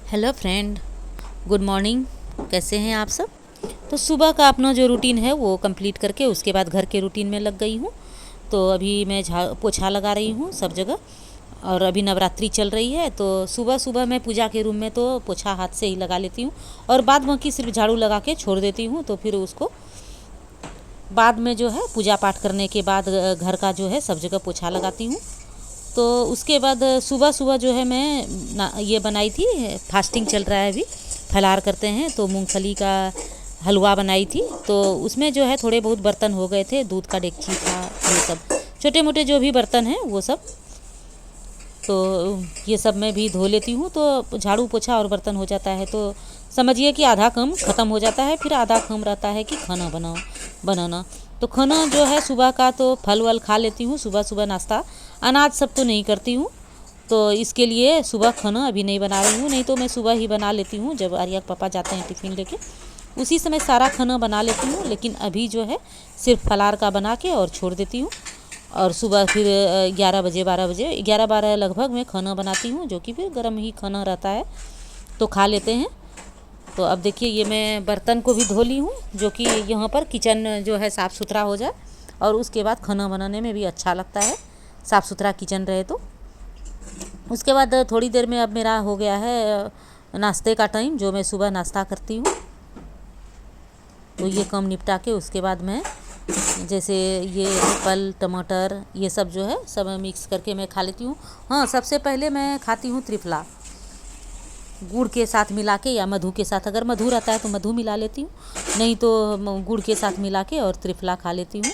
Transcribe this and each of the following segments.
Hello friend, good morning. कैसे हैं आप सब? तो सुबह का अपना जो रूटीन है वो कंप्लीट करके उसके बाद घर के रूटीन में लग गई हूँ। तो अभी मैं पोछा लगा रही हूँ सब जगह। और अभी नवरात्रि चल रही है तो सुबह सुबह मैं पूजा के रूम में तो पोछा हाथ से ही लगा लेती हूँ और बाद बाकी सिर्फ झाड़ू लगा के छोड़ देती हूँ। तो फिर उसको बाद में जो है पूजा पाठ करने के बाद घर का जो है सब जगह पोछा लगाती हूँ। तो उसके बाद सुबह सुबह जो है मैं ये बनाई थी, फास्टिंग चल रहा है अभी, फलाहार करते हैं तो मूंगफली का हलवा बनाई थी। तो उसमें जो है थोड़े बहुत बर्तन हो गए थे, दूध का डेगची था, ये सब छोटे मोटे जो भी बर्तन हैं वो सब। तो ये सब मैं भी धो लेती हूँ। तो झाड़ू पोछा और बर्तन हो जाता है तो समझिए कि आधा काम ख़त्म हो जाता है। फिर आधा काम रहता है कि खाना बनाना। तो खाना जो है सुबह का तो फल वल खा लेती हूँ, सुबह सुबह नाश्ता। अनाज सब तो नहीं करती हूँ, तो इसके लिए सुबह खाना अभी नहीं बना रही हूँ। नहीं तो मैं सुबह ही बना लेती हूँ, जब आर्या के पापा जाते हैं टिफ़िन लेके उसी समय सारा खाना बना लेती हूँ। लेकिन अभी जो है सिर्फ फलाहार का बना के और छोड़ देती हूँ। और सुबह फिर 11 बजे 12 बजे 11-12 लगभग मैं खाना बनाती हूँ, जो कि फिर गर्म ही खाना रहता है तो खा लेते हैं। तो अब देखिए ये मैं बर्तन को भी धो ली हूँ, जो कि यहाँ पर किचन जो है साफ़ सुथरा हो जाए और उसके बाद खाना बनाने में भी अच्छा लगता है, साफ़ सुथरा किचन रहे तो। उसके बाद थोड़ी देर में अब मेरा हो गया है नाश्ते का टाइम, जो मैं सुबह नाश्ता करती हूँ। तो ये काम निपटा के उसके बाद मैं जैसे ये एप्पल टमाटर ये सब जो है सब मिक्स करके मैं खा लेती हूँ। हाँ, सबसे पहले मैं खाती हूँ त्रिफला गुड़ के साथ मिला के या मधु के साथ। अगर मधु रहता है तो मधु मिला लेती हूँ, नहीं तो गुड़ के साथ मिला के और त्रिफला खा लेती हूँ।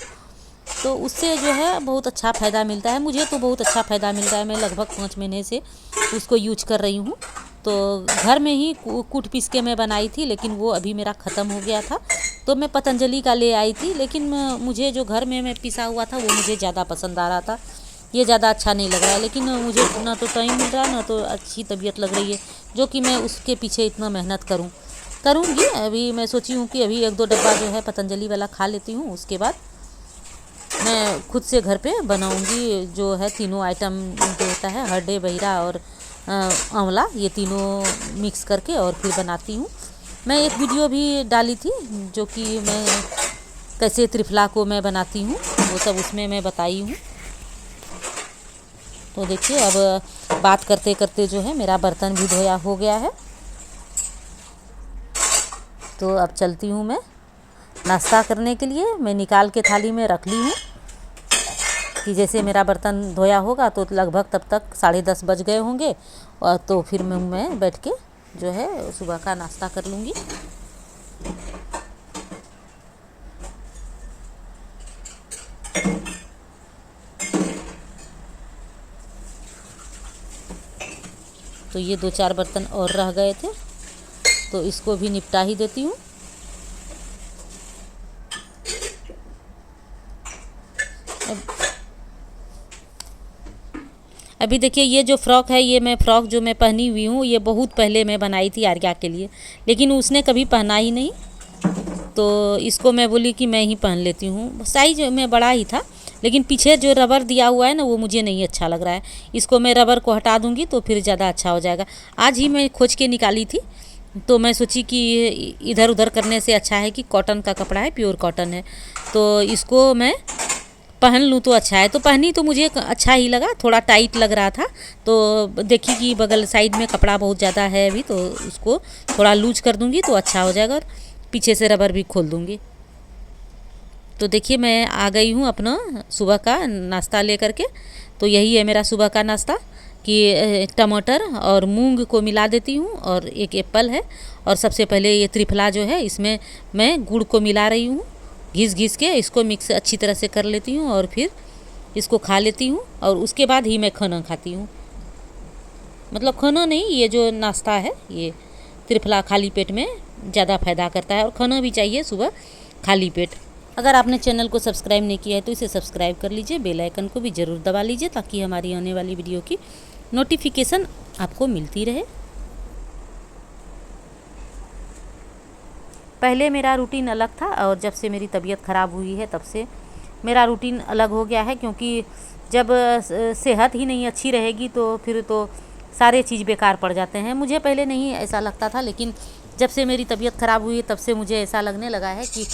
तो उससे जो है बहुत अच्छा फ़ायदा मिलता है, मुझे तो बहुत अच्छा फ़ायदा मिलता है। मैं लगभग 5 महीने से उसको यूज कर रही हूँ। तो घर में ही कूट पीस के मैं बनाई थी, लेकिन वो अभी मेरा ख़त्म हो गया था तो मैं पतंजलि का ले आई थी। लेकिन मुझे जो घर में मैं पिसा हुआ था वो मुझे ज़्यादा पसंद आ रहा था, ये ज़्यादा अच्छा नहीं लग रहा है। लेकिन मुझे ना तो टाइम मिल रहा है ना तो अच्छी तबीयत लग रही है, जो कि मैं उसके पीछे इतना मेहनत करूँगी। अभी मैं सोची हूँ कि अभी 1-2 डब्बा जो है पतंजलि वाला खा लेती हूँ, उसके बाद मैं खुद से घर पे बनाऊंगी। जो है तीनों आइटम जो होता है हरडे बहिरा और आंवला, ये तीनों मिक्स करके और फिर बनाती हूँ। मैं एक वीडियो भी डाली थी जो कि मैं कैसे त्रिफला को मैं बनाती हूँ, वो सब उसमें मैं बताई हूँ। तो देखिए अब बात करते करते जो है मेरा बर्तन भी धोया हो गया है। तो अब चलती हूँ मैं नाश्ता करने के लिए। मैं निकाल के थाली में रख ली हूँ कि जैसे मेरा बर्तन धोया होगा तो लगभग तब तक 10:30 बज गए होंगे, और तो फिर मैं बैठ के जो है सुबह का नाश्ता कर लूँगी। तो ये 2-4 बर्तन और रह गए थे तो इसको भी निपटा ही देती हूँ। अभी देखिए ये जो फ़्रॉक है, ये मैं फ़्रॉक जो मैं पहनी हुई हूँ ये बहुत पहले मैं बनाई थी आर्या के लिए, लेकिन उसने कभी पहना ही नहीं। तो इसको मैं बोली कि मैं ही पहन लेती हूँ। साइज में बड़ा ही था, लेकिन पीछे जो रबर दिया हुआ है ना वो मुझे नहीं अच्छा लग रहा है। इसको मैं रबर को हटा दूँगी तो फिर ज़्यादा अच्छा हो जाएगा। आज ही मैं खोज के निकाली थी तो मैं सोची कि इधर उधर करने से अच्छा है कि कॉटन का कपड़ा है, प्योर कॉटन है, तो इसको मैं पहन लूँ तो अच्छा है। तो पहनी तो मुझे अच्छा ही लगा, थोड़ा टाइट लग रहा था। तो देखी कि बगल साइड में कपड़ा बहुत ज़्यादा है अभी, तो उसको थोड़ा लूज कर दूँगी तो अच्छा हो जाएगा, और पीछे से रबर भी खोल दूँगी। तो देखिए मैं आ गई हूँ अपना सुबह का नाश्ता लेकर के। तो यही है मेरा सुबह का नाश्ता कि टमाटर और मूंग को मिला देती हूँ, और एक एप्पल है, और सबसे पहले ये त्रिफला जो है इसमें मैं गुड़ को मिला रही हूँ। घिस घिस के इसको मिक्स अच्छी तरह से कर लेती हूँ और फिर इसको खा लेती हूँ, और उसके बाद ही मैं खाना खाती हूँ। मतलब खाना नहीं, ये जो नाश्ता है ये त्रिफला खाली पेट में ज़्यादा फ़ायदा करता है, और खाना भी चाहिए सुबह खाली पेट। अगर आपने चैनल को सब्सक्राइब नहीं किया है तो इसे सब्सक्राइब कर लीजिए, बेल आइकन को भी ज़रूर दबा लीजिए ताकि हमारी आने वाली वीडियो की नोटिफिकेशन आपको मिलती रहे। पहले मेरा रूटीन अलग था, और जब से मेरी तबीयत ख़राब हुई है तब से मेरा रूटीन अलग हो गया है, क्योंकि जब सेहत ही नहीं अच्छी रहेगी तो फिर तो सारे चीज़ बेकार पड़ जाते हैं। मुझे पहले नहीं ऐसा लगता था, लेकिन जब से मेरी तबीयत ख़राब हुई तब से मुझे ऐसा लगने लगा है कि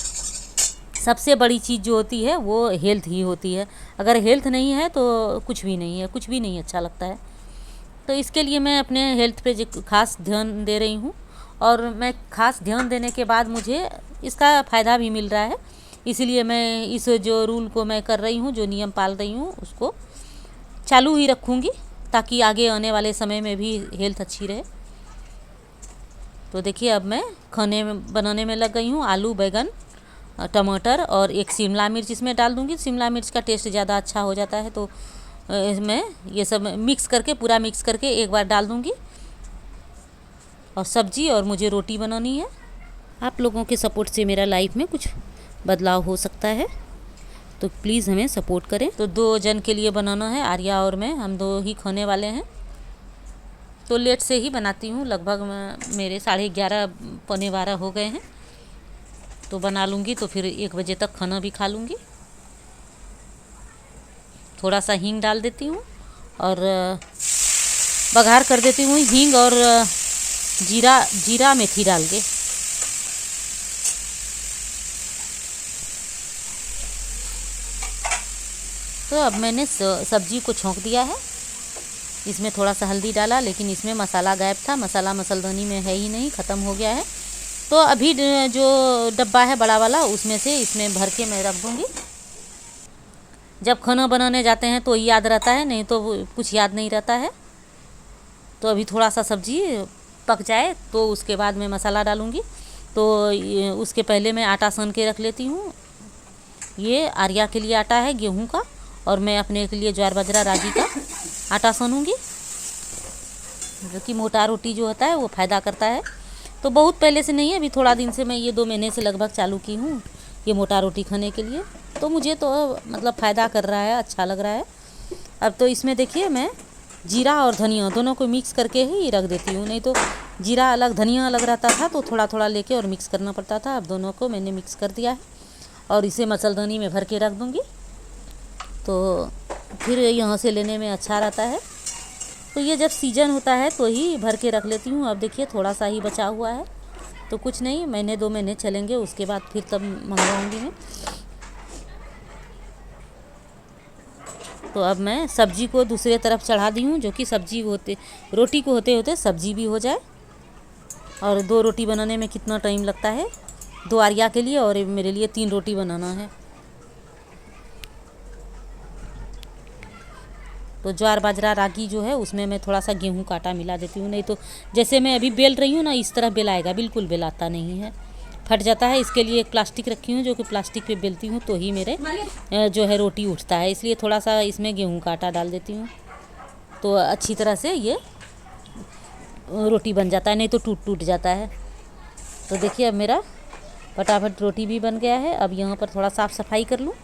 सबसे बड़ी चीज़ जो होती है वो हेल्थ ही होती है। अगर हेल्थ नहीं है तो कुछ भी नहीं है, कुछ भी नहीं अच्छा लगता है। तो इसके लिए मैं अपने हेल्थ पे खास ध्यान दे रही हूँ, और मैं खास ध्यान देने के बाद मुझे इसका फ़ायदा भी मिल रहा है। इसीलिए मैं इस जो रूल को मैं कर रही हूँ, जो नियम पाल रही हूँ, उसको चालू ही रखूँगी, ताकि आगे आने वाले समय में भी हेल्थ अच्छी रहे। तो देखिए अब मैं खाने में बनाने में लग गई हूँ। आलू, बैगन, टमाटर और एक शिमला मिर्च इसमें डाल दूँगी। शिमला मिर्च का टेस्ट ज़्यादा अच्छा हो जाता है, तो इसमें ये सब मिक्स करके, पूरा मिक्स करके एक बार डाल दूँगी। और सब्जी और मुझे रोटी बनानी है। आप लोगों के सपोर्ट से मेरा लाइफ में कुछ बदलाव हो सकता है, तो प्लीज़ हमें सपोर्ट करें। तो 2 जन के लिए बनाना है, आर्या और मैं, हम 2 ही खाने वाले हैं। तो लेट से ही बनाती हूँ, लगभग मेरे 11:30 पौने 12 हो गए हैं। तो बना लूँगी तो फिर 1 बजे तक खाना भी खा लूँगी। थोड़ा सा हींग डाल देती हूँ और बघार कर देती हूँ हींग और जीरा मेथी डाल के। तो अब मैंने सब्जी को छौंक दिया है। इसमें थोड़ा सा हल्दी डाला, लेकिन इसमें मसाला गायब था। मसाला मसलदानी में है ही नहीं, ख़त्म हो गया है। तो अभी जो डब्बा है बड़ा वाला, उसमें से इसमें भर के मैं रख दूँगी। जब खाना बनाने जाते हैं तो याद रहता है, नहीं तो कुछ याद नहीं रहता है। तो अभी थोड़ा सा सब्जी पक जाए तो उसके बाद मैं मसाला डालूँगी। तो उसके पहले मैं आटा सान के रख लेती हूँ। ये आर्या के लिए आटा है गेहूं का, और मैं अपने के लिए ज्वार बाजरा रागी का आटा सानूँगी, जो कि मोटा रोटी जो होता है वो फ़ायदा करता है। तो बहुत पहले से नहीं है, अभी थोड़ा दिन से मैं ये 2 महीने से लगभग चालू की हूँ ये मोटा रोटी खाने के लिए। तो मुझे तो मतलब फ़ायदा कर रहा है, अच्छा लग रहा है। अब तो इसमें देखिए मैं जीरा और धनिया दोनों को मिक्स करके ही रख देती हूँ, नहीं तो जीरा अलग धनिया अलग रहता था, तो थोड़ा थोड़ा लेके और मिक्स करना पड़ता था। अब दोनों को मैंने मिक्स कर दिया है और इसे मसलदानी में भर के रख दूँगी, तो फिर यहाँ से लेने में अच्छा रहता है। तो ये जब सीजन होता है तो ही भर के रख लेती हूँ। अब देखिए थोड़ा सा ही बचा हुआ है, तो कुछ नहीं, महीने 2 महीने चलेंगे, उसके बाद फिर तब मंगवाऊँगी मैं। तो अब मैं सब्जी को दूसरे तरफ चढ़ा दी हूँ, जो कि सब्जी रोटी को होते होते सब्जी भी हो जाए। और 2 रोटी बनाने में कितना टाइम लगता है, 2 आर्या के लिए और मेरे लिए 3 रोटी बनाना है। तो ज्वार बाजरा रागी जो है उसमें मैं थोड़ा सा गेहूं का आटा मिला देती हूँ, नहीं तो जैसे मैं अभी बेल रही हूँ ना, इस तरह बेलाएगा, बिल्कुल बेलाता नहीं है, फट जाता है। इसके लिए एक प्लास्टिक रखी हूँ, जो कि प्लास्टिक पे बेलती हूँ तो ही मेरे जो है रोटी उठता है। इसलिए थोड़ा सा इसमें गेहूं का आटा डाल देती हूँ, तो अच्छी तरह से ये रोटी बन जाता है, नहीं तो टूट टूट जाता है। तो देखिए अब मेरा फटाफट रोटी भी बन गया है। अब यहाँ पर थोड़ा साफ़ सफाई कर लूँ।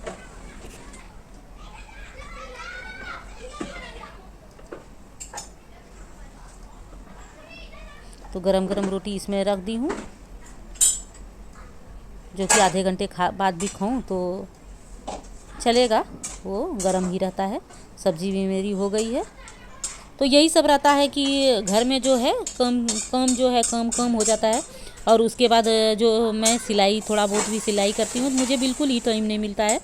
तो गरम गरम रोटी इसमें रख दी हूँ, जो कि आधे घंटे बाद भी खाऊं तो चलेगा, वो गरम ही रहता है। सब्जी भी मेरी हो गई है। तो यही सब रहता है कि घर में जो है काम कम हो जाता है। और उसके बाद जो मैं सिलाई, थोड़ा बहुत भी सिलाई करती हूँ, तो मुझे बिल्कुल ही टाइम नहीं मिलता है।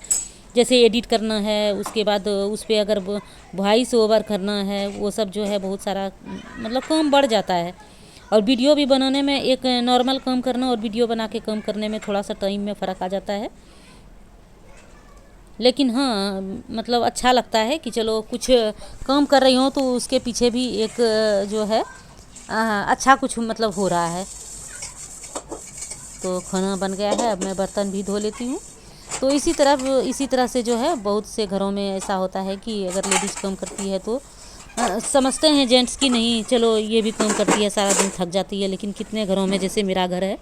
जैसे एडिट करना है, उसके बाद उस पर अगर वॉइस ओवर करना है, वो सब जो है बहुत सारा मतलब काम बढ़ जाता है। और वीडियो भी बनाने में, एक नॉर्मल काम करना और वीडियो बना के काम करने में थोड़ा सा टाइम में फ़र्क आ जाता है। लेकिन हाँ, मतलब अच्छा लगता है कि चलो कुछ काम कर रही हूँ तो उसके पीछे भी एक जो है अच्छा कुछ मतलब हो रहा है। तो खाना बन गया है, अब मैं बर्तन भी धो लेती हूँ। तो इसी तरह से जो है बहुत से घरों में ऐसा होता है कि अगर लेडीज़ काम करती है तो समझते हैं जेंट्स की नहीं, चलो ये भी काम करती है, सारा दिन थक जाती है। लेकिन कितने घरों में, जैसे मेरा घर है,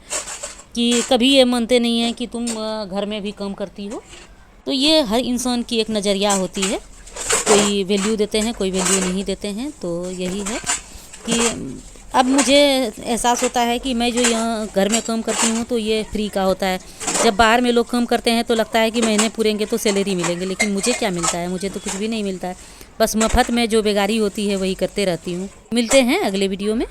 कि कभी ये मानते नहीं हैं कि तुम घर में भी काम करती हो। तो ये हर इंसान की एक नज़रिया होती है, कोई वैल्यू देते हैं, कोई वैल्यू नहीं देते हैं। तो यही है कि अब मुझे एहसास होता है कि मैं जो यहाँ घर में काम करती हूँ तो ये फ्री का होता है। जब बाहर में लोग काम करते हैं तो लगता है कि महीने पूरेंगे तो सैलरी मिलेंगे, लेकिन मुझे क्या मिलता है, मुझे तो कुछ भी नहीं मिलता है। बस मफत में जो बेगारी होती है वही करते रहती हूँ। मिलते हैं अगले वीडियो में।